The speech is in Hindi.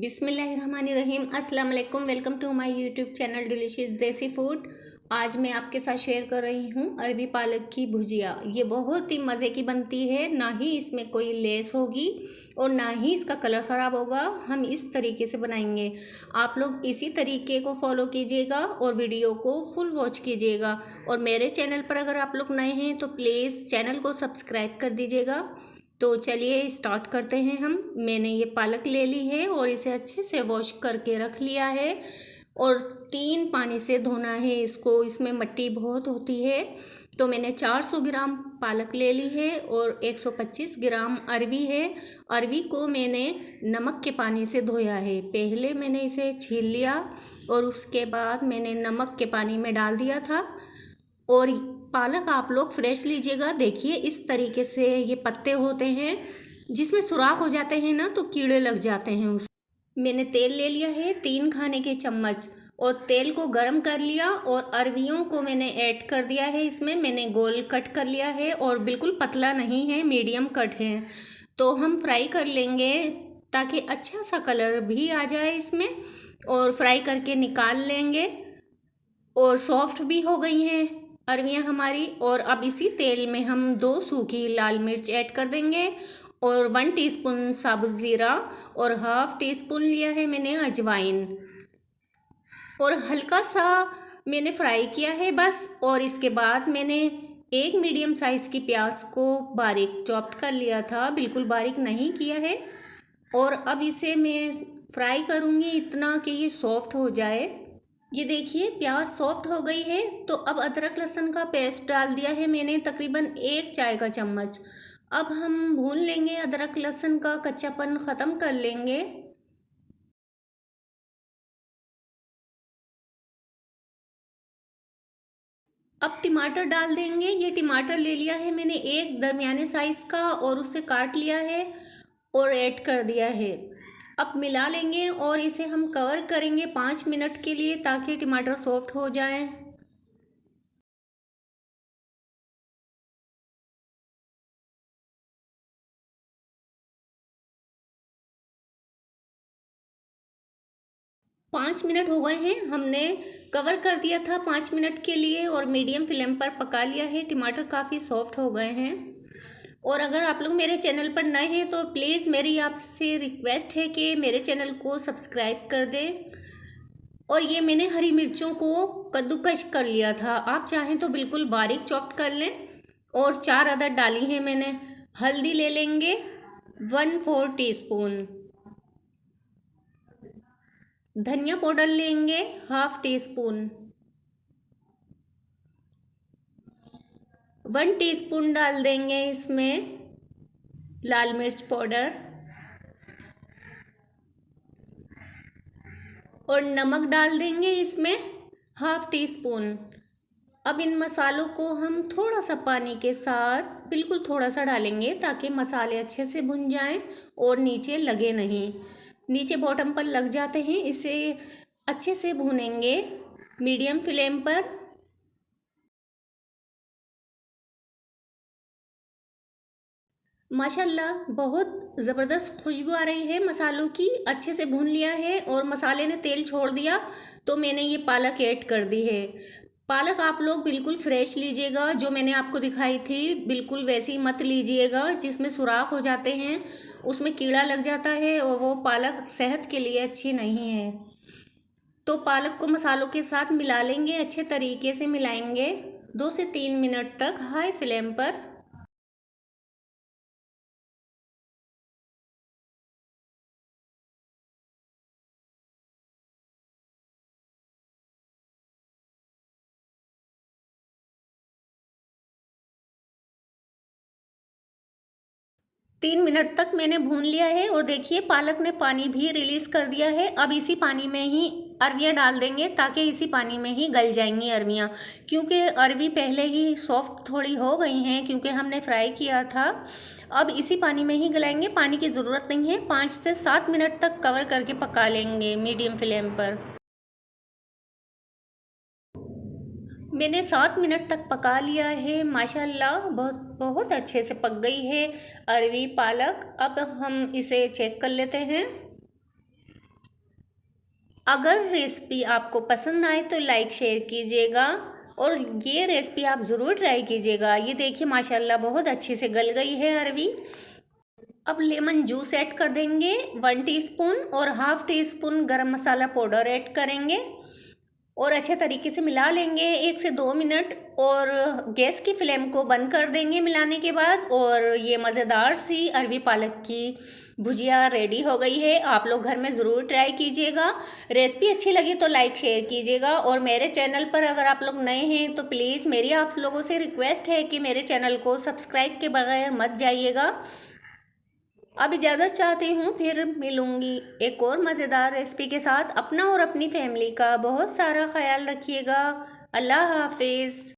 बिस्मिल्लाहिर्रहमानिर्रहीम। अस्सलाम वालेकुम। Welcome to my YouTube channel delicious desi food. आज मैं आपके साथ शेयर कर रही हूँ अरबी पालक की भुजिया। ये बहुत ही मज़े की बनती है, ना ही इसमें कोई लेस होगी और ना ही इसका कलर ख़राब होगा। हम इस तरीके से बनाएंगे। आप लोग इसी तरीके को फॉलो कीजिएगा और वीडियो को फुल वॉच कीजिएगा। और मेरे चैनल पर अगर आप लोग नए हैं तो प्लीज़ चैनल को सब्सक्राइब कर दीजिएगा। तो चलिए स्टार्ट करते हैं हम। मैंने ये पालक ले ली है और इसे अच्छे से वॉश करके रख लिया है और 3 पानी से धोना है इसको। इसमें मिट्टी बहुत होती है। तो मैंने 400 ग्राम पालक ले ली है और 125 ग्राम अरवी है। अरवी को मैंने नमक के पानी से धोया है। पहले मैंने इसे छील लिया और उसके बाद मैंने नमक के पानी में डाल दिया था। और पालक आप लोग फ्रेश लीजिएगा। देखिए इस तरीके से ये पत्ते होते हैं, जिसमें सुराख हो जाते हैं ना तो कीड़े लग जाते हैं। मैंने तेल ले लिया है 3 खाने के चम्मच और तेल को गरम कर लिया और अरवियों को मैंने ऐड कर दिया है। इसमें मैंने गोल कट कर लिया है और बिल्कुल पतला नहीं है, मीडियम कट है। तो हम फ्राई कर लेंगे ताकि अच्छा सा कलर भी आ जाए इसमें, और फ्राई करके निकाल लेंगे। और सॉफ्ट भी हो गई हैं अरवियाँ हमारी। और अब इसी तेल में हम 2 सूखी लाल मिर्च ऐड कर देंगे और 1 टीस्पून साबुत ज़ीरा और हाफ टी स्पून लिया है मैंने अजवाइन। और हल्का सा मैंने फ्राई किया है बस। और इसके बाद मैंने एक मीडियम साइज़ की प्याज को बारीक चॉप्ड कर लिया था, बिल्कुल बारीक नहीं किया है। और अब इसे मैं फ्राई करूँगी इतना कि ये सॉफ्ट हो जाए। ये देखिए प्याज सॉफ्ट हो गई है। तो अब अदरक लहसुन का पेस्ट डाल दिया है मैंने, तकरीबन 1 चाय का चम्मच। अब हम भून लेंगे, अदरक लहसुन का कच्चापन ख़त्म कर लेंगे। अब टमाटर डाल देंगे। ये टमाटर ले लिया है मैंने एक दरमियाने साइज़ का और उसे काट लिया है और ऐड कर दिया है। अब मिला लेंगे और इसे हम कवर करेंगे 5 मिनट के लिए ताकि टमाटर सॉफ्ट हो जाएं। पाँच मिनट हो गए हैं, हमने कवर कर दिया था 5 मिनट के लिए और मीडियम फ्लेम पर पका लिया है। टमाटर काफ़ी सॉफ्ट हो गए हैं। और अगर आप लोग मेरे चैनल पर नए हैं तो प्लीज़ मेरी आपसे रिक्वेस्ट है कि मेरे चैनल को सब्सक्राइब कर दें। और ये मैंने हरी मिर्चों को कद्दूकश कर लिया था, आप चाहें तो बिल्कुल बारीक चॉप्ड कर लें। और 4 अदरक डाली है मैंने। हल्दी ले लेंगे 1/4 टीस्पून। धनिया पाउडर लेंगे हाफ टी स्पून। 1 टीस्पून डाल देंगे इसमें लाल मिर्च पाउडर। और नमक डाल देंगे इसमें हाफ टी स्पून। अब इन मसालों को हम थोड़ा सा पानी के साथ, बिल्कुल थोड़ा सा डालेंगे ताकि मसाले अच्छे से भुन जाएं और नीचे लगे नहीं। नीचे बॉटम पर लग जाते हैं, इसे अच्छे से भूनेंगे मीडियम फ्लेम पर। माशाल्लाह बहुत ज़बरदस्त खुशबू आ रही है मसालों की। अच्छे से भून लिया है और मसाले ने तेल छोड़ दिया तो मैंने ये पालक ऐड कर दी है। पालक आप लोग बिल्कुल फ्रेश लीजिएगा, जो मैंने आपको दिखाई थी बिल्कुल वैसी मत लीजिएगा जिसमें सुराख हो जाते हैं, उसमें कीड़ा लग जाता है और वो पालक सेहत के लिए अच्छी नहीं है। तो पालक को मसालों के साथ मिला लेंगे, अच्छे तरीके से मिलाएंगे 2 से 3 मिनट तक हाई फ्लेम पर। 3 मिनट तक मैंने भून लिया है और देखिए पालक ने पानी भी रिलीज़ कर दिया है। अब इसी पानी में ही अरवियाँ डाल देंगे ताकि इसी पानी में ही गल जाएंगी अरवियाँ, क्योंकि अरवी पहले ही सॉफ्ट थोड़ी हो गई हैं क्योंकि हमने फ्राई किया था। अब इसी पानी में ही गलाएंगे, पानी की ज़रूरत नहीं है। 5 से 7 मिनट तक कवर करके पका लेंगे मीडियम फ्लेम पर। मैंने 7 मिनट तक पका लिया है। माशाल्लाह बहुत बहुत अच्छे से पक गई है अरवी पालक। अब हम इसे चेक कर लेते हैं। अगर रेसिपी आपको पसंद आए तो लाइक शेयर कीजिएगा और ये रेसिपी आप ज़रूर ट्राई कीजिएगा। ये देखिए माशाल्लाह बहुत अच्छे से गल गई है अरवी। अब लेमन जूस ऐड कर देंगे 1 टीस्पून और हाफ टी स्पून गरम मसाला पाउडर ऐड करेंगे और अच्छे तरीके से मिला लेंगे 1 से 2 मिनट और गैस की फ्लेम को बंद कर देंगे मिलाने के बाद। और ये मज़ेदार सी अरवी पालक की भुजिया रेडी हो गई है। आप लोग घर में ज़रूर ट्राई कीजिएगा। रेसिपी अच्छी लगी तो लाइक शेयर कीजिएगा और मेरे चैनल पर अगर आप लोग नए हैं तो प्लीज़ मेरी आप लोगों से रिक्वेस्ट है कि मेरे चैनल को सब्सक्राइब के बगैर मत जाइएगा। अब इजाज़त चाहती हूँ, फिर मिलूँगी एक और मज़ेदार रेसिपी के साथ। अपना और अपनी फैमिली का बहुत सारा ख्याल रखिएगा। अल्लाह हाफिज़।